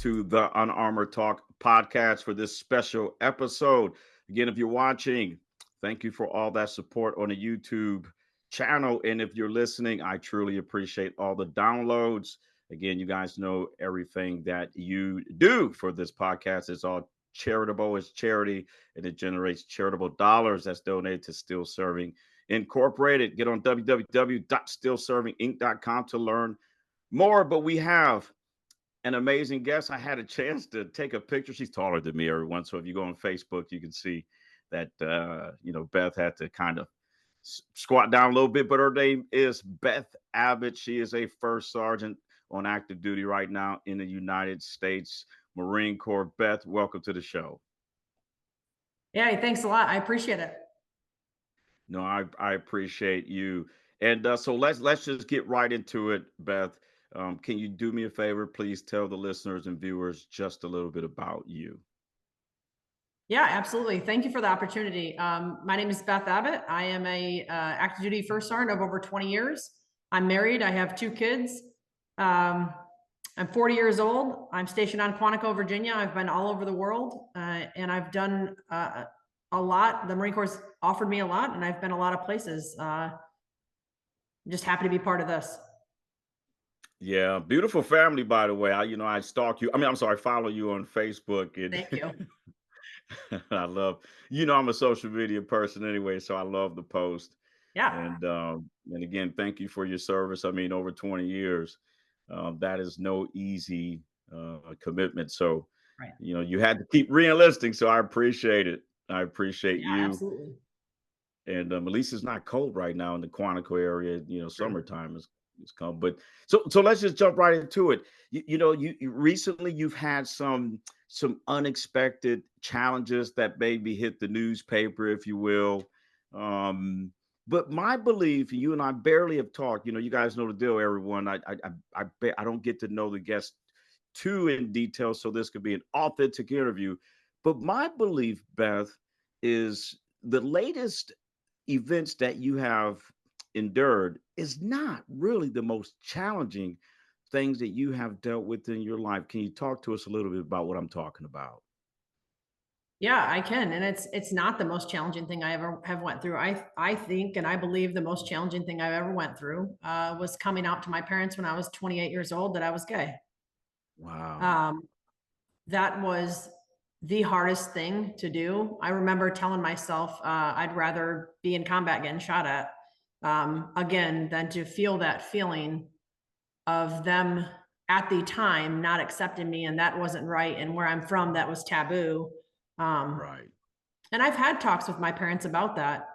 to the Unarmored Talk podcast for this special episode. Again, if you're watching, thank you for all that support on the YouTube channel. And if you're listening, I truly appreciate all the downloads. Again, you guys know everything that you do for this podcast is all charitable, it's charity, and it generates charitable dollars that's donated to Still Serving Incorporated. Get on www.stillservinginc.com to learn more. But we have an amazing guest. I had a chance to take a picture. She's taller than me, everyone. So if you go on Facebook, you can see that, Beth had to kind of squat down a little bit. But her name is Beth Abbott. She is a first sergeant on active duty right now in the United States Marine Corps. Beth, welcome to the show. Yeah, thanks a lot. I appreciate it. No, I appreciate you. And so let's just get right into it, Beth. Can you do me a favor? Please tell the listeners and viewers just a little bit about you. Yeah, absolutely. Thank you for the opportunity. My name is Beth Abbott. I am a active duty first sergeant of over 20 years. I'm married. I have 2 kids. I'm 40 years old. I'm stationed on Quantico, Virginia. I've been all over the world, and I've done a lot. The Marine Corps offered me a lot, and I've been a lot of places. I'm just happy to be part of this. Yeah, beautiful family, by the way. I stalk you. I'm sorry, follow you on Facebook. And Thank you. I love, I'm a social media person anyway, so I love the post. Yeah. And again, thank you for your service. Over 20 years, that is no easy commitment. So, Right. You had to keep re-enlisting. So I appreciate it. I appreciate you. Absolutely. And at least it's not cold right now in the Quantico area. Summertime is come. But so let's just jump right into it. You recently you've had some unexpected challenges that maybe hit the newspaper, if you will. But my belief, you and I barely have talked. You guys know the deal, everyone. I don't get to know the guest too in detail, so this could be an authentic interview. But my belief, Beth, is the latest events that you have endured is not really the most challenging things that you have dealt with in your life. Can you talk to us a little bit about what I'm talking about? Yeah, I can. And it's not the most challenging thing I ever have went through. I think, and I believe the most challenging thing I ever went through was coming out to my parents when I was 28 years old that I was gay. Wow. That was the hardest thing to do. I remember telling myself I'd rather be in combat getting shot at again than to feel that feeling of them at the time not accepting me, and that wasn't right. And where I'm from, that was taboo. Right. And I've had talks with my parents about that.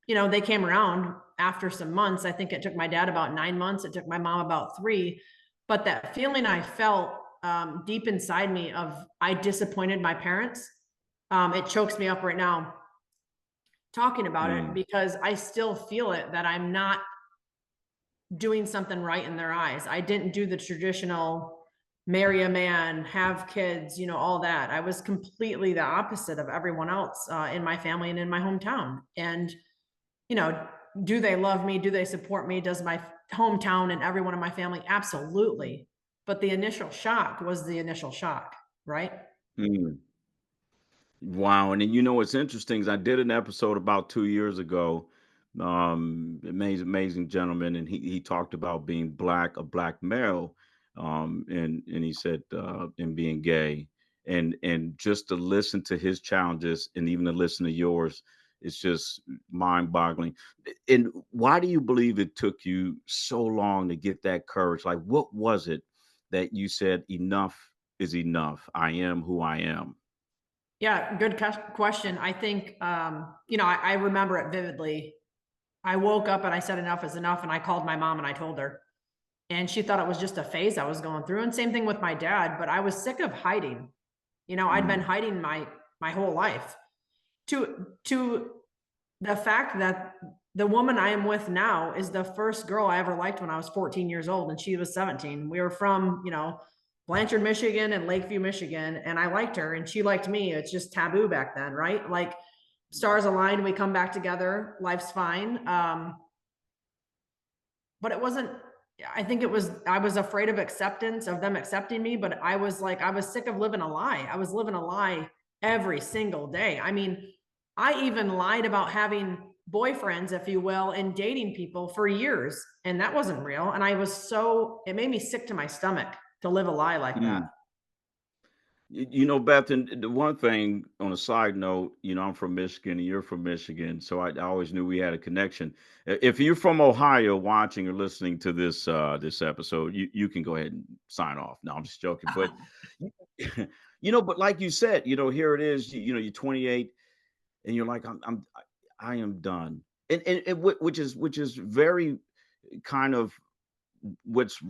They came around after some months. I think it took my dad about 9 months. It took my mom about 3. But that feeling I felt deep inside me of I disappointed my parents, it chokes me up right now talking about it, because I still feel it, that I'm not doing something right in their eyes. I didn't do the traditional marry a man, have kids, all that. I was completely the opposite of everyone else in my family and in my hometown. And, do they love me? Do they support me? Does my hometown and everyone in my family? Absolutely. But the initial shock was the initial shock, right? Wow. And then, what's interesting is I did an episode about 2 years ago. Amazing gentleman, and he talked about being a black male, and he said and being gay, and just to listen to his challenges and even to listen to yours, it's just mind-boggling. And why do you believe it took you so long to get that courage? Like, what was it that you said enough is enough? I am who I am. Yeah, good question. I think, I remember it vividly. I woke up and I said enough is enough, and I called my mom and I told her. And she thought it was just a phase I was going through. And same thing with my dad, but I was sick of hiding. I'd been hiding my whole life to the fact that the woman I am with now is the first girl I ever liked when I was 14 years old and she was 17. We were from, Blanchard, Michigan and Lakeview, Michigan. And I liked her and she liked me. It's just taboo back then, right? Like stars aligned, we come back together, life's fine. But it wasn't I think I was afraid of acceptance, of them accepting me, but I was like, I was sick of living a lie. I was living a lie every single day. I mean, I even lied about having boyfriends, if you will, and dating people for years. And that wasn't real. And it made me sick to my stomach to live a lie like that. Mm. Beth, and the one thing on a side note, I'm from Michigan and you're from Michigan, so I always knew we had a connection. If you're from Ohio watching or listening to this episode, you can go ahead and sign off. No, I'm just joking. But but like you said, here it is, you're 28 and you're like, I am done. Which is very kind of what's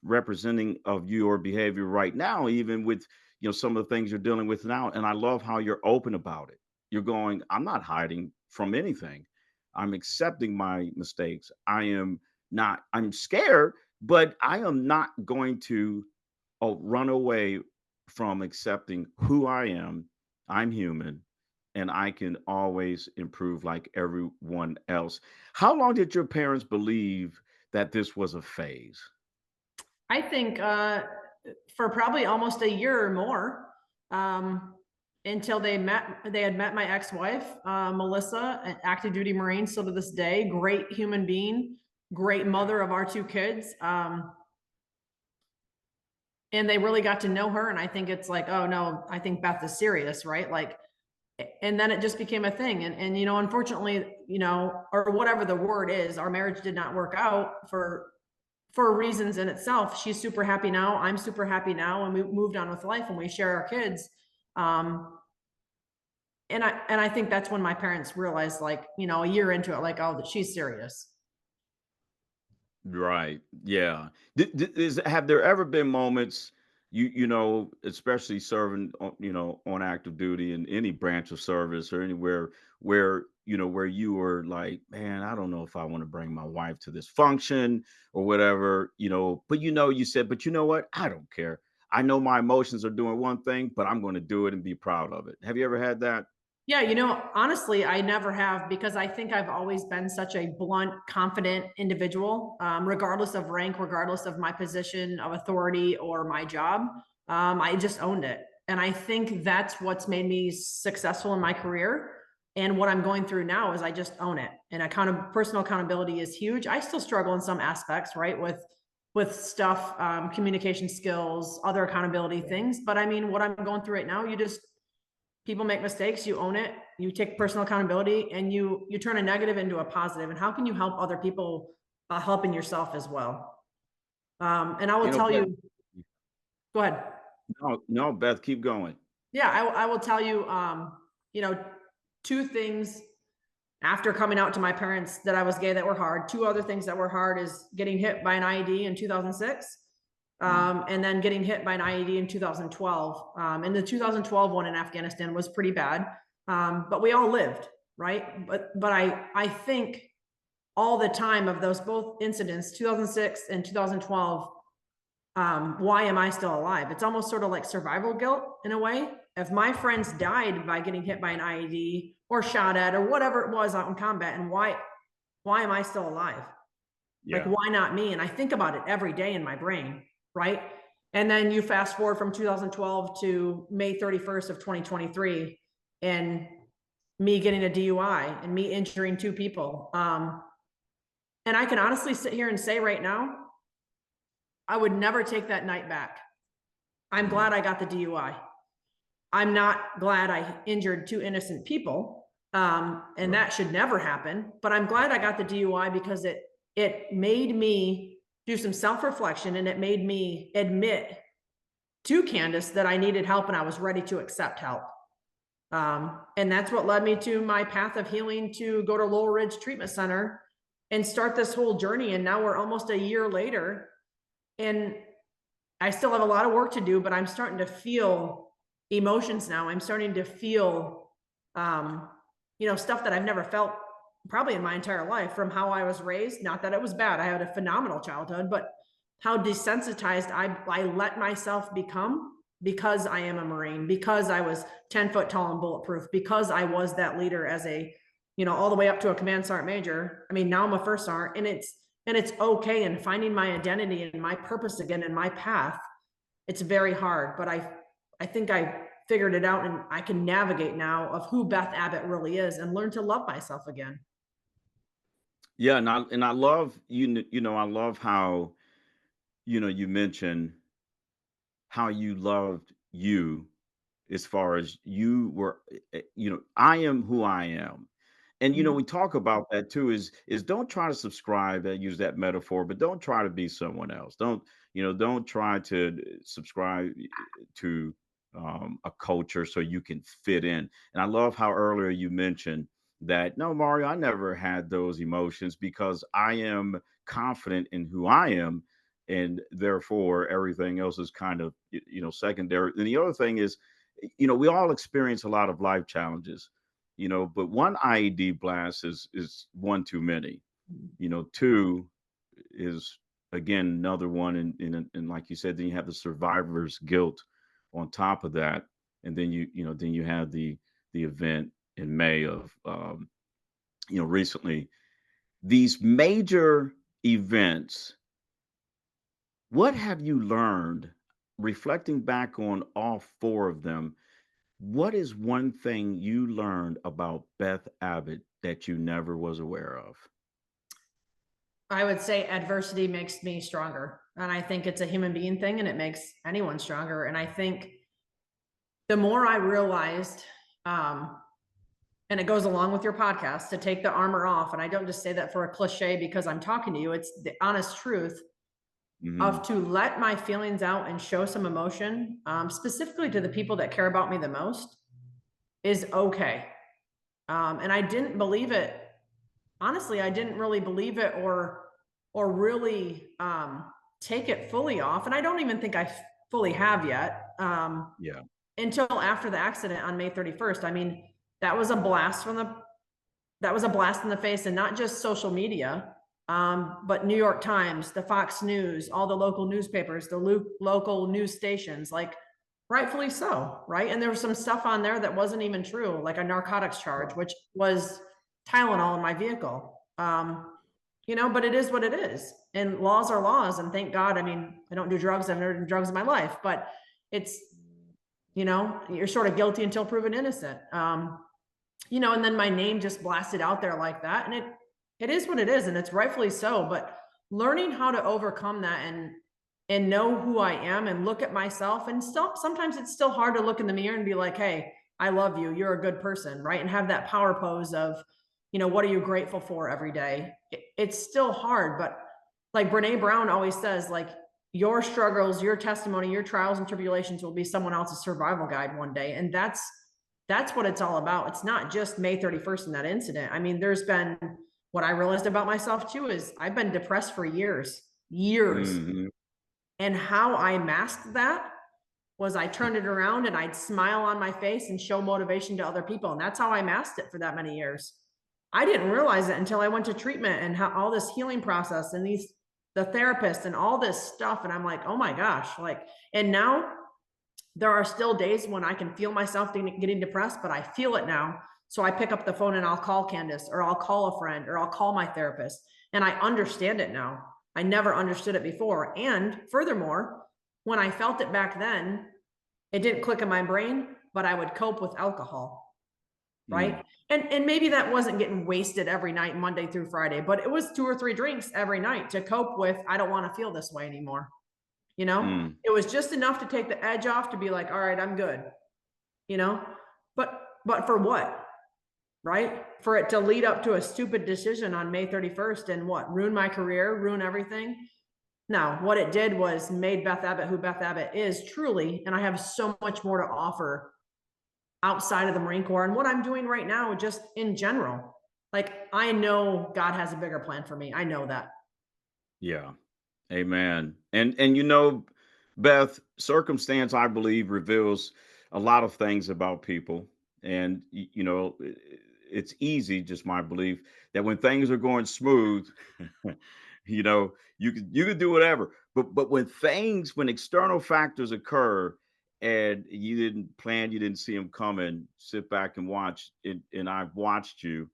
representing of your behavior right now, even with some of the things you're dealing with now. And I love how you're open about it. You're going, I'm not hiding from anything. I'm accepting my mistakes. I'm scared, but I am not going to run away from accepting who I am. I'm human and I can always improve like everyone else. How long did your parents believe that this was a phase? I think for probably almost a year or more, um, until they had met my ex-wife, Melissa, an active duty Marine, still to this day, great human being, great mother of our two kids. And they really got to know her. And I think it's like, oh no, I think Beth is serious, right? Like, and then it just became a thing. And unfortunately, or whatever the word is, our marriage did not work out for reasons in itself. She's super happy now. I'm super happy now. And we moved on with life and we share our kids. And I think that's when my parents realized, like, a year into it, like, oh, that she's serious. Right. Yeah. Have there ever been moments especially serving on active duty in any branch of service or anywhere where you were like, man, I don't know if I want to bring my wife to this function or whatever, but you said, but you know what? I don't care. I know my emotions are doing one thing, but I'm going to do it and be proud of it. Have you ever had that? Yeah, honestly, I never have, because I think I've always been such a blunt, confident individual, regardless of rank, regardless of my position of authority or my job. I just owned it. And I think that's what's made me successful in my career. And what I'm going through now is I just own it. And personal accountability is huge. I still struggle in some aspects, right? With stuff, communication skills, other accountability things. But I mean, what I'm going through right now, people make mistakes, you own it, you take personal accountability, and you turn a negative into a positive. And how can you help other people helping yourself as well? And I will tell Beth, you, go ahead. no, Beth, keep going. Yeah, I will tell you, two things after coming out to my parents that I was gay that were hard. Two other things that were hard is getting hit by an IED in 2006. And then getting hit by an IED in 2012. And the 2012 one in Afghanistan was pretty bad. But we all lived, right? But I think all the time of those both incidents, 2006 and 2012, why am I still alive? It's almost sort of like survival guilt in a way. If my friends died by getting hit by an IED or shot at or whatever it was out in combat, and why am I still alive? Like, Yeah. why not me? And I think about it every day in my brain, right? And then you fast forward from 2012 to May 31st of 2023, and me getting a DUI and me injuring two people. And I can honestly sit here and say right now, I would never take that night back. I'm glad I got the DUI. I'm not glad I injured two innocent people. And that should never happen. But I'm glad I got the DUI because it made me do some self-reflection, and it made me admit to Candace that I needed help and I was ready to accept help. And that's what led me to my path of healing, to go to Laurel Ridge Treatment Center and start this whole journey. And now we're almost a year later, and I still have a lot of work to do, but I'm starting to feel emotions now. I'm starting to feel, stuff that I've never felt probably in my entire life, from how I was raised. Not that it was bad. I had a phenomenal childhood, but how desensitized I let myself become because I am a Marine, because I was 10 foot tall and bulletproof, because I was that leader as all the way up to a command sergeant major. I mean, now I'm a first sergeant, and and it's okay. And finding my identity and my purpose again and my path, it's very hard, but I think I figured it out, and I can navigate now of who Beth Abbott really is and learn to love myself again. Yeah, and I love I love how you mentioned how you loved you as far as you were I am who I am. And Mhm. we talk about that too is don't try to subscribe, use that metaphor, but don't try to be someone else. Don't try to subscribe to a culture so you can fit in. And I love how earlier you mentioned that no, Mario, I never had those emotions because I am confident in who I am, and therefore everything else is kind of secondary. And the other thing is, we all experience a lot of life challenges, but one IED blast is one too many. Two is again another one, and like you said, then you have the survivor's guilt on top of that, and then you have the event in May of recently. These major events, what have you learned reflecting back on all four of them? What is one thing you learned about Beth Abbott that you never was aware of? I would say adversity makes me stronger. And I think it's a human being thing and it makes anyone stronger. And I think the more I realized, um, and it goes along with your podcast, to take the armor off. And I don't just say that for a cliche because I'm talking to you, it's the honest truth Hmm. of to let my feelings out and show some emotion, specifically to the people that care about me the most, is okay. And I didn't believe it. Honestly, I didn't really believe it or really take it fully off. And I don't even think I fully have yet, Yeah. until after the accident on May 31st. I mean, that was a blast from the that was a blast in the face, and not just social media, but New York Times, the Fox News, all the local newspapers, the local news stations, like rightfully so, right? And there was some stuff on there that wasn't even true, like a narcotics charge, Wow. which was Tylenol in my vehicle. But it is what it is, and laws are laws. And thank God, I mean, I don't do drugs. I've never done drugs in my life, but it's you're sort of guilty until proven innocent. And then my name just blasted out there like that. And it is what it is, and it's rightfully so. But learning how to overcome that and know who I am and look at myself, and still sometimes it's still hard to look in the mirror and be like, hey, I love you. You're a good person, right? And have that power pose of, what are you grateful for every day? It's still hard, but like Brene Brown always says, like, your struggles, your testimony, your trials and tribulations will be someone else's survival guide one day. And that's what it's all about. It's not just May 31st in that incident. I mean, there's been, what I realized about myself too is I've been depressed for years, years. Hmm. And how I masked that was I turned it around and I'd smile on my face and show motivation to other people. And that's how I masked it for that many years. I didn't realize it until I went to treatment and how all this healing process and the therapist and all this stuff. And I'm like, oh my gosh, like, and now there are still days when I can feel myself getting depressed, but I feel it now. So I pick up the phone and I'll call Candace, or I'll call a friend, or I'll call my therapist. And I understand it now. I never understood it before. And furthermore, when I felt it back then, it didn't click in my brain, but I would cope with alcohol, Mm. right? And maybe that wasn't getting wasted every night, Monday through Friday, but it was 2 or 3 drinks every night to cope with, I don't want to feel this way anymore. Mm. It was just enough to take the edge off, to be like, all right, I'm good, you know, but for what? Right? For it to lead up to a stupid decision on May 31st and what, ruin my career, ruin everything. No, what it did was made Beth Abbott who Beth Abbott is truly. And I have so much more to offer outside of the Marine Corps and what I'm doing right now, just in general. Like, I know God has a bigger plan for me. I know that. Yeah. Amen. And Beth, circumstance, I believe, reveals a lot of things about people. And it's easy, just my belief, that when things are going smooth, you could do whatever. But when external factors occur and you didn't plan, you didn't see them coming, sit back and watch. And I've watched you,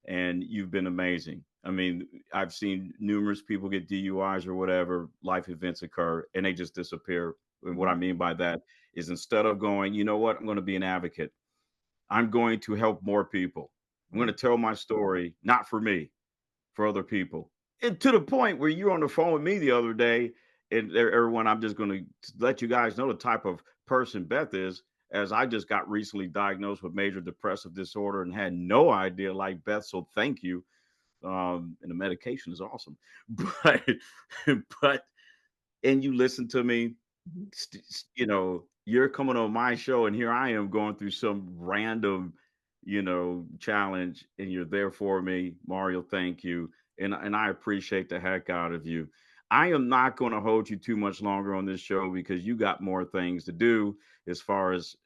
and you've been amazing. I mean, I've seen numerous people get DUIs or whatever, life events occur, and they just disappear. And what I Mhm. mean by that is instead of going, you know what, I'm going to be an advocate, I'm going to help more people. I'm going to Mhm. tell my story, not for me, for other people. And to the point where you're on the phone with me the other day, and everyone, I'm just going to let you guys know the type of person Beth is, as I just got recently diagnosed with major depressive disorder and had no idea, like Beth. So thank you. And the medication is awesome, but but and you listen to me, Mhm. you're coming on my show, and here I am going through some random, challenge, and you're there for me, Mario. Thank you, and I appreciate the heck out of you. I am not going to hold you too much longer on this show because you got more things to do as far as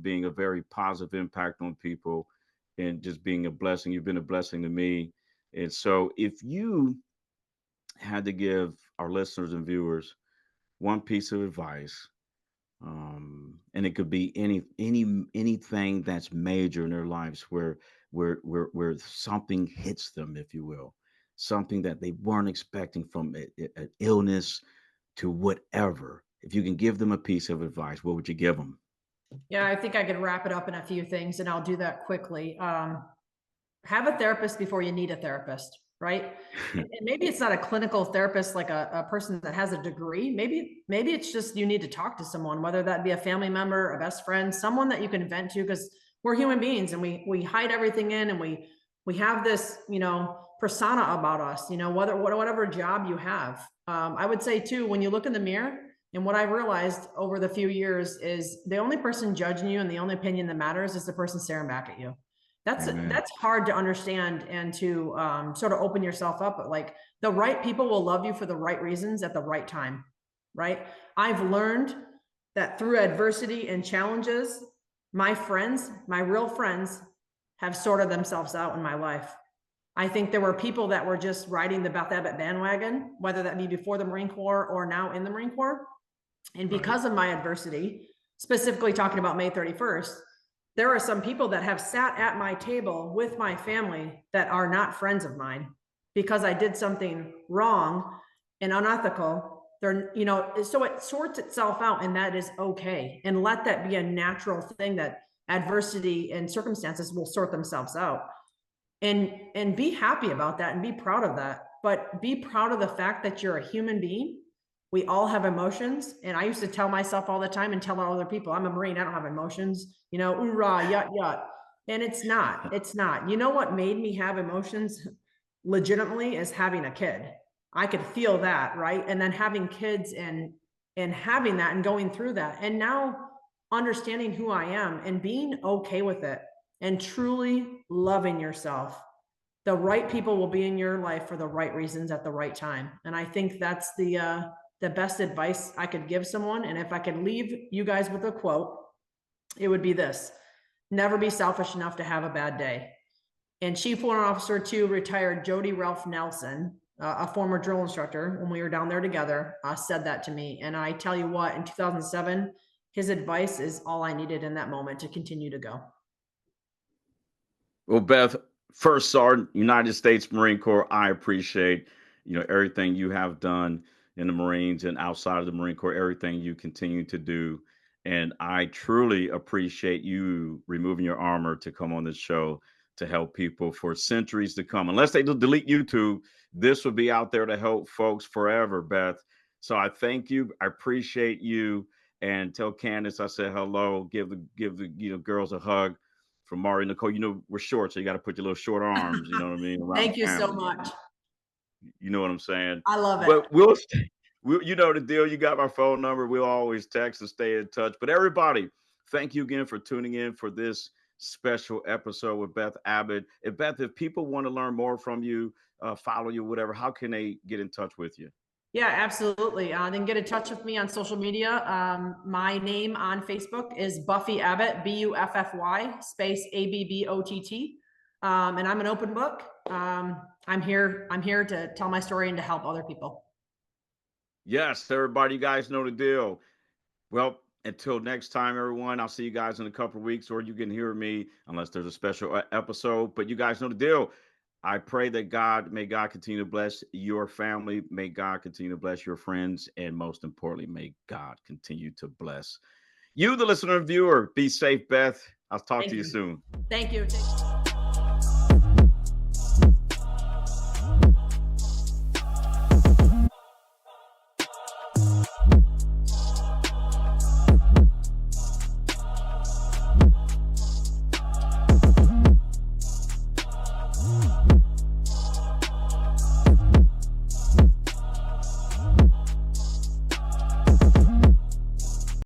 being a very positive impact on people and just being a blessing. You've been a blessing to me, and so if you had to give our listeners and viewers one piece of advice, and it could be anything that's major in their lives where something hits them, if you will, something that they weren't expecting, from an illness to whatever. If you can give them a piece of advice, what would you give them? Yeah, I think I could wrap it up in a few things, and I'll do that quickly. Have a therapist before you need a therapist, right? And maybe it's not a clinical therapist, like a person that has a degree. Maybe it's just you need to talk to someone, whether that be a family member, a best friend, someone that you can vent to, because we're human beings and we hide everything in, and we have this, persona about us, whatever job you have. I would say too, when you look in the mirror, and what I realized over the few years is the only person judging you and the only opinion that matters is the person staring back at you. Amen. That's hard to understand and to sort of open yourself up. But like, the right people will love you for the right reasons at the right time, right? I've learned that through adversity and challenges, my friends, my real friends, have sorted themselves out in my life. I think there were people that were just riding the Beth Abbott bandwagon, whether that be before the Marine Corps or now in the Marine Corps. And Right. because of my adversity, specifically talking about May 31st, there are some people that have sat at my table with my family that are not friends of mine because I did something wrong and unethical. So it sorts itself out, and that is okay. And let that be a natural thing, that adversity and circumstances will sort themselves out. And be happy about that and be proud of that. But be proud of the fact that you're a human being. We all have emotions. And I used to tell myself all the time and tell other people, I'm a Marine, I don't have emotions, oorah, yut, yut. And it's not. You know what made me have emotions legitimately is having a kid. I could feel that, right? And then having kids and having that and going through that. And now understanding who I am and being okay with it and truly loving yourself. The right people will be in your life for the right reasons at the right time. And I think that's the best advice I could give someone. And if I could leave you guys with a quote, it would be this: never be selfish enough to have a bad day. And Chief Warrant Officer 2, retired Jody Ralph Nelson, a former drill instructor, when we were down there together, said that to me. And I tell you what, in 2007, his advice is all I needed in that moment to continue to go. Well, Beth, First Sergeant, United States Marine Corps, I appreciate everything you have done in the Marines and outside of the Marine Corps, everything you continue to do, and I truly appreciate you removing your armor to come on this show to help people for centuries to come. Unless they delete YouTube, this will be out there to help folks forever, Beth. So I thank you. I appreciate you, and tell Candace I said hello. Give the girls a hug from Mari Nicole. We're short, so you got to put your little short arms, you know what I mean, around Thank the you so family. much. You know what I'm saying? I love it. But we'll stay, you know the deal. You got my phone number. We'll always text and stay in touch. But everybody, thank you again for tuning in for this special episode with Beth Abbott. And Beth, if people want to learn more from you, follow you, whatever, how can they get in touch with you? Yeah, absolutely. Then get in touch with me on social media. My name on Facebook is Buffy Abbott, Buffy space Abbott. And I'm an open book. I'm here to tell my story and to help other people. Yes, everybody, you guys know the deal. Well, until next time, everyone, I'll see you guys in a couple of weeks, or you can hear me unless there's a special episode. But you guys know the deal. I pray that may God continue to bless your family. May God continue to bless your friends. And most importantly, may God continue to bless you, the listener and viewer. Be safe, Beth. I'll talk Thank to you you. soon. Thank you.